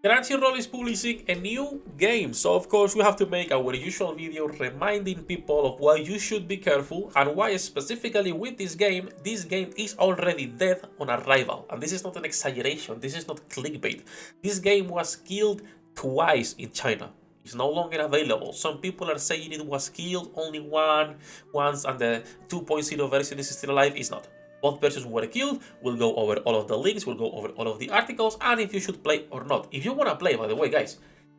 Crunchyroll is publishing a new game, so of course we have to make our usual video reminding people of why you should be careful and why specifically with this game is already dead on arrival. And this is not an exaggeration, this is not clickbait. This game was killed twice in China. It's no longer available. Some people are saying it was killed only once and the 2.0 version is still alive. It's not. Both versions were killed. We'll go over all of the links, we'll go over all of the articles, and if you should play or not. If you want to play, by the way, guys,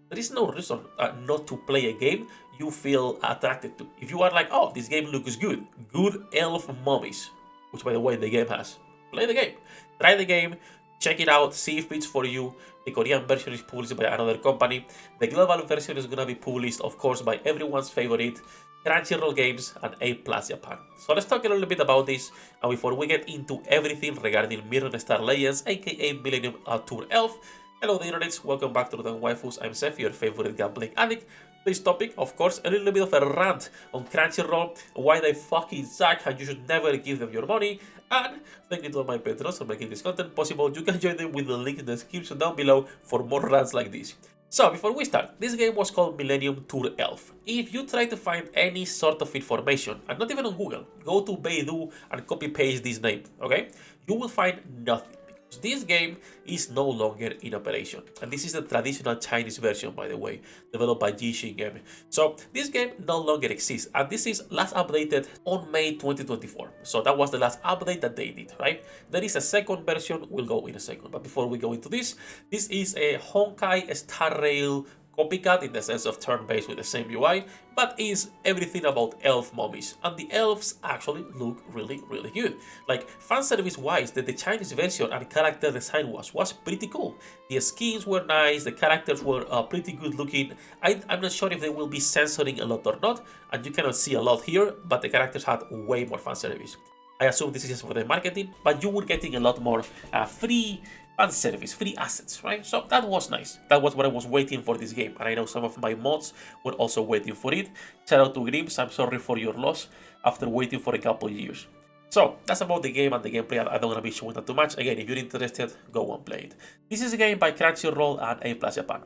there is no reason not to play a game you feel attracted to. If you are like, oh, this game looks good, good elf mummies, which by the way the game has, play the game. Try the game, check it out, see if it's for you. The Korean version is published by another company. The global version is gonna be published, of course, by everyone's favorite, Crunchyroll Games and A+ Japan. So let's talk a little bit about this, and before we get into everything regarding Mirren Star Legends, aka Millennium Tour Elf. Hello the internets, welcome back to the Waifus. I'm Sefhi, your favorite gambling addict. This topic, of course, a little bit of a rant on Crunchyroll, why they fucking suck and you should never give them your money. And thank you to all my patrons for making this content possible. You can join them with the link in the description down below for more rants like this. So before we start, this game was called Millennium Tour Elf. If you try to find any sort of information, and not even on Google, go to Baidu and copy paste this name, okay? You will find nothing. This game is no longer in operation, and this is the traditional Chinese version, by the way, developed by Jixing. So this game no longer exists, and this is last updated on May 2024. So that was the last update that they did, right? There is a second version, we'll go in a second. But before we go into this is a Honkai Star Rail copycat in the sense of turn-based with the same UI, but is everything about elf mummies. And the elves actually look really, really good. Like, fanservice wise, the Chinese version and character design was pretty cool. The skins were nice, the characters were pretty good looking. I'm not sure if they will be censoring a lot or not, and you cannot see a lot here, but the characters had way more fanservice. I assume this is just for the marketing, but you were getting a lot more free fan service, free assets, right? So that was nice. That was what I was waiting for this game, and I know some of my mods were also waiting for it. Shout out to Grims, I'm sorry for your loss after waiting for a couple years. So that's about the game and the gameplay. I don't want to be showing that too much. Again, if you're interested, go and play it. This is a game by Crunchyroll and A+ Japan.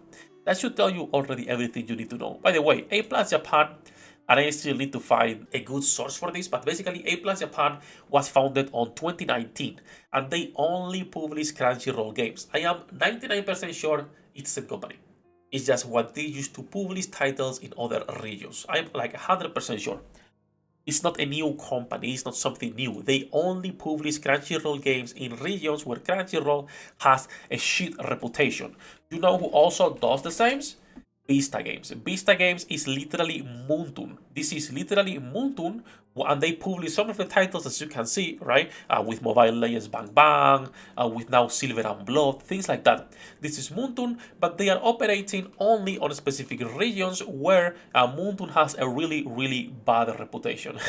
That should tell you already everything you need to know. By the way, A+ Japan, and I still need to find a good source for this, but basically A+ Japan was founded on 2019 and they only publish Crunchyroll games. I am 99% sure it's the same company. It's just what they used to publish titles in other regions. I'm like 100% sure. It's not a new company, it's not something new. They only publish Crunchyroll games in regions where Crunchyroll has a shit reputation. You know who also does the same? Vista Games. Vista Games is literally Moontoon. This is literally Moontoon, and they publish some of the titles as you can see, right? With Mobile Legends Bang Bang, with now Silver and Blood, things like that. This is Moontoon, but they are operating only on specific regions where Moontoon has a really, really bad reputation.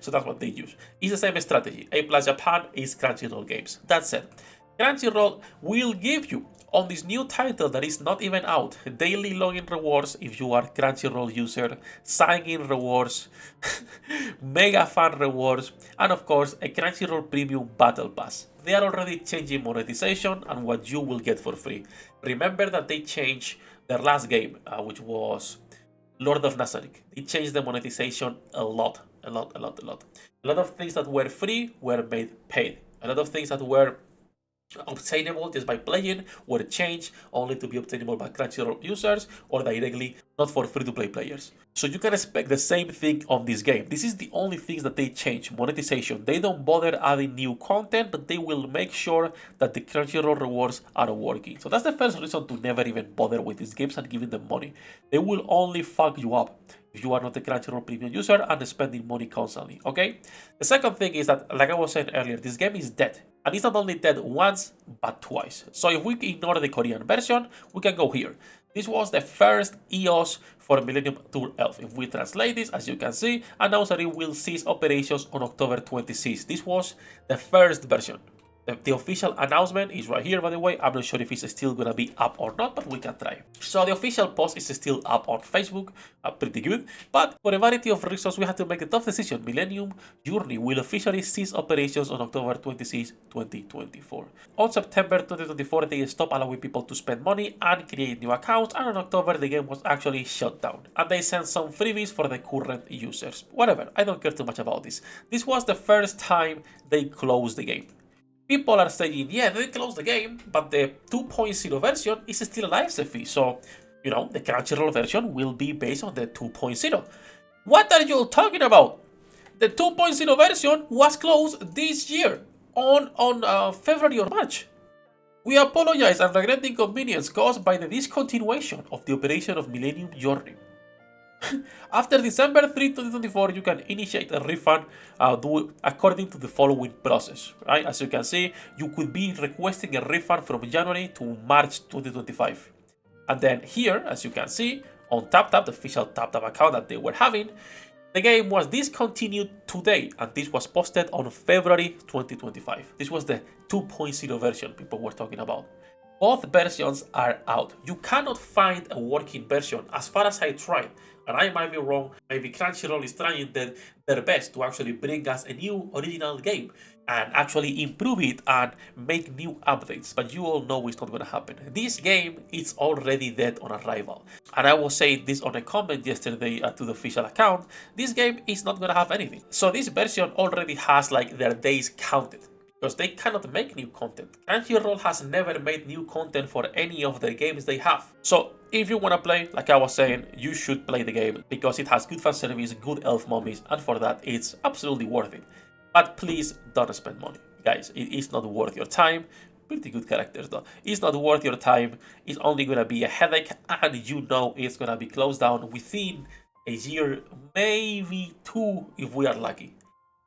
So that's what they use. It's the same strategy. A+ Japan is Crunchyroll games. That's it. Crunchyroll will give you on this new title that is not even out, daily login rewards if you are Crunchyroll user, sign-in rewards, mega fan rewards, and of course a Crunchyroll Premium Battle Pass. They are already changing monetization and what you will get for free. Remember that they changed their last game, which was Lord of Nazarick. They changed the monetization a lot. A lot of things that were free were made paid. A lot of things that were obtainable just by playing were changed only to be obtainable by Crunchyroll users or directly not for free-to-play players. So you can expect the same thing on this game. This is the only things that they change, monetization. They don't bother adding new content, but they will make sure that the Crunchyroll rewards are working. So that's the first reason to never even bother with these games and giving them money. They will only fuck you up if you are not a Crunchyroll Premium user and spending money constantly, okay? The second thing is that, like I was saying earlier, this game is dead. And it's not only dead once, but twice. So if we ignore the Korean version, we can go here. This was the first EOS for Millennium Tour Elf. If we translate this, as you can see, announced that it will cease operations on October 26. This was the first version. The official announcement is right here, by the way. I'm not sure if it's still gonna be up or not, but we can try. So the official post is still up on Facebook, pretty good. But for a variety of reasons, we had to make a tough decision. Millennium Journey will officially cease operations on October 26, 2024. On September 2024, they stopped allowing people to spend money and create new accounts, and in October, the game was actually shut down. And they sent some freebies for the current users. Whatever, I don't care too much about this. This was the first time they closed the game. People are saying, yeah, they closed the game, but the 2.0 version is still alive, Sefhi. So, you know, the Crunchyroll version will be based on the 2.0. What are you all talking about? The 2.0 version was closed this year on February or March. We apologize and regret the inconvenience caused by the discontinuation of the operation of Millennium Journey. After December 3, 2024, you can initiate a refund according to the following process, right? As you can see, you could be requesting a refund from January to March 2025. And then here, as you can see, on TapTap, the official TapTap account that they were having, the game was discontinued today, and this was posted on February 2025. This was the 2.0 version people were talking about. Both versions are out. You cannot find a working version as far as I tried. And I might be wrong, maybe Crunchyroll is trying their best to actually bring us a new original game and actually improve it and make new updates. But you all know it's not going to happen. This game is already dead on arrival. And I was saying this on a comment yesterday to the official account. This game is not going to have anything. So this version already has like their days counted, because they cannot make new content. Crunchyroll has never made new content for any of the games they have. So if you want to play, like I was saying, you should play the game because it has good fan service, good elf mummies, and for that it's absolutely worth it. But please don't spend money. Guys, it is not worth your time. Pretty good characters though. It's not worth your time. It's only going to be a headache, and you know it's going to be closed down within a year, maybe 2 if we are lucky.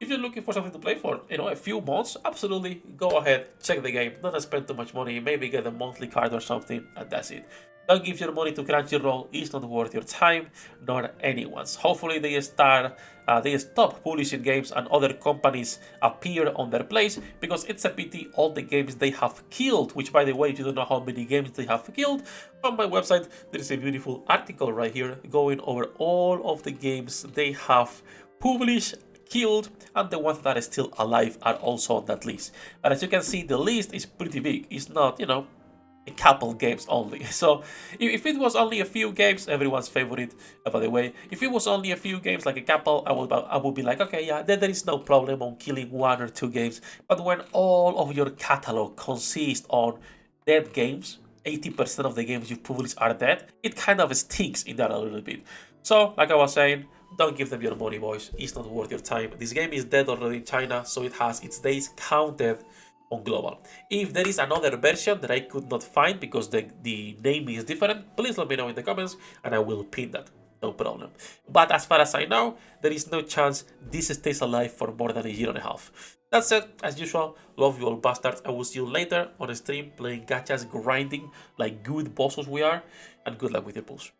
If you're looking for something to play for, you know, a few months, absolutely go ahead, check the game, don't spend too much money, maybe get a monthly card or something, and that's it. Don't give your money to Crunchyroll, it's not worth your time, nor anyone's. Hopefully they stop publishing games and other companies appear on their place, because it's a pity all the games they have killed, which by the way, if you don't know how many games they have killed, on my website there is a beautiful article right here going over all of the games they have published, killed, and the ones that are still alive are also on that list. But as you can see, the list is pretty big. It's not, you know, a couple games only. So if it was only a few games, everyone's favorite, by the way, if it was only a few games, like a couple, I would be like, okay, yeah, then there is no problem on killing 1 or 2 games. But when all of your catalog consists on dead games, 80% of the games you publish are dead, it kind of stinks in that a little bit. So, like I was saying, don't give them your money, boys. It's not worth your time. This game is dead already in China, so it has its days counted on global. If there is another version that I could not find because the name is different, please let me know in the comments and I will pin that. No problem. But as far as I know, there is no chance this stays alive for more than a year and a half. That's it. As usual, love you all bastards. I will see you later on a stream playing gachas, grinding like good bosses we are, and good luck with your pulls.